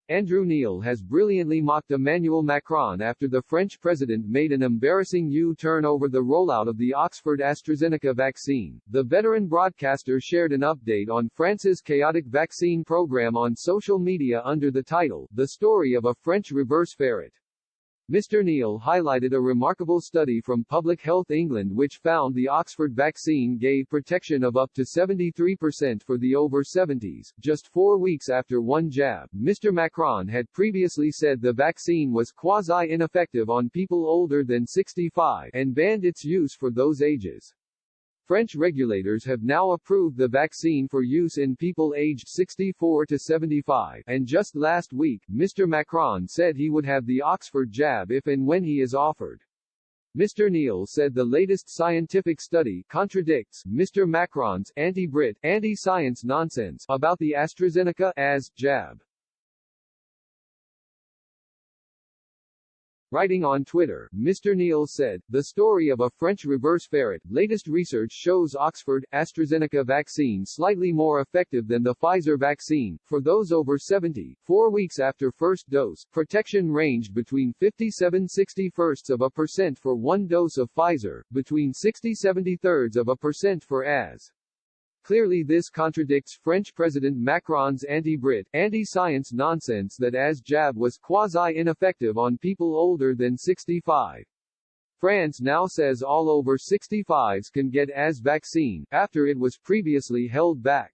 Andrew Neil has brilliantly mocked Emmanuel Macron after the French president made an embarrassing U-turn over the rollout of the Oxford AstraZeneca vaccine. The veteran broadcaster shared an update on France's chaotic vaccine program on social media under the title, "The Story of a French Reverse Ferret." Mr. Neil highlighted a remarkable study from Public Health England which found the Oxford vaccine gave protection of up to 73% for the over 70s, just 4 weeks after one jab. Mr. Macron had previously said the vaccine was quasi-ineffective on people older than 65 and banned its use for those ages. French regulators have now approved the vaccine for use in people aged 64 to 75, and just last week, Mr. Macron said he would have the Oxford jab if and when he is offered. Mr. Neil said the latest scientific study contradicts Mr. Macron's anti-Brit, anti-science nonsense about the AstraZeneca AS jab. Writing on Twitter, Mr. Neil said, "The story of a French reverse ferret. Latest research shows Oxford AstraZeneca vaccine slightly more effective than the Pfizer vaccine. For those over 70, 4 weeks after first dose, protection ranged between 57–61% for one dose of Pfizer, between 60–73% for AS. Clearly this contradicts French President Macron's anti-Brit, anti-science nonsense that AS jab was quasi-ineffective on people older than 65. France now says all over 65s can get AS vaccine, after it was previously held back.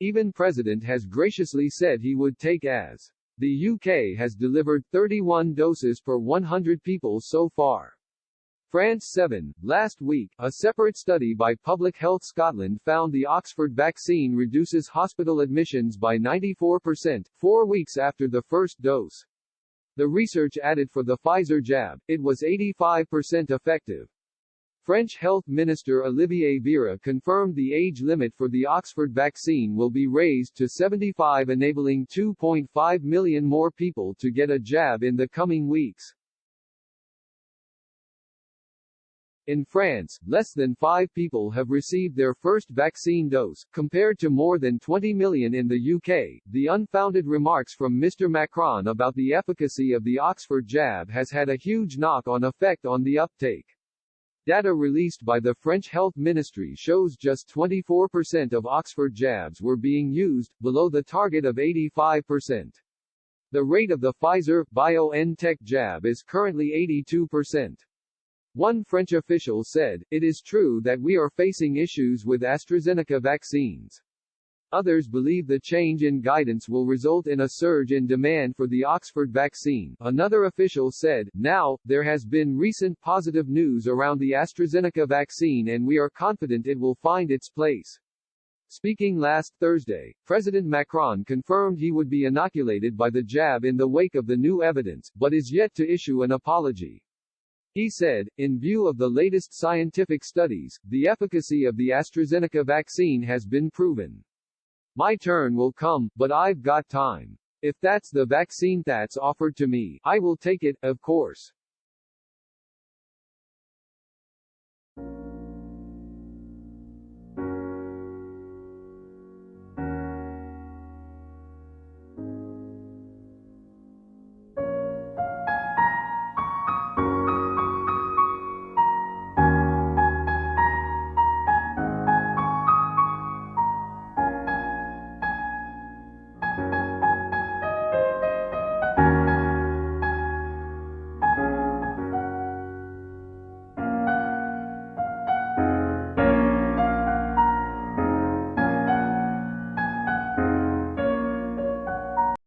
Even President has graciously said he would take AS. The UK has delivered 31 doses per 100 people so far. France 7. Last week, a separate study by Public Health Scotland found the Oxford vaccine reduces hospital admissions by 94%, 4 weeks after the first dose. The research added for the Pfizer jab, it was 85% effective. French Health Minister Olivier Véran confirmed the age limit for the Oxford vaccine will be raised to 75, enabling 2.5 million more people to get a jab in the coming weeks. In France, less than 5 people have received their first vaccine dose, compared to more than 20 million in the UK. The unfounded remarks from Mr. Macron about the efficacy of the Oxford jab has had a huge knock-on effect on the uptake. Data released by the French Health Ministry shows just 24% of Oxford jabs were being used, below the target of 85%. The rate of the Pfizer-BioNTech jab is currently 82%. One French official said, "It is true that we are facing issues with AstraZeneca vaccines." Others believe the change in guidance will result in a surge in demand for the Oxford vaccine. Another official said, "Now, there has been recent positive news around the AstraZeneca vaccine and we are confident it will find its place." Speaking last Thursday, President Macron confirmed he would be inoculated by the jab in the wake of the new evidence, but is yet to issue an apology. He said, "In view of the latest scientific studies, the efficacy of the AstraZeneca vaccine has been proven. My turn will come, but I've got time. If that's the vaccine that's offered to me, I will take it, of course."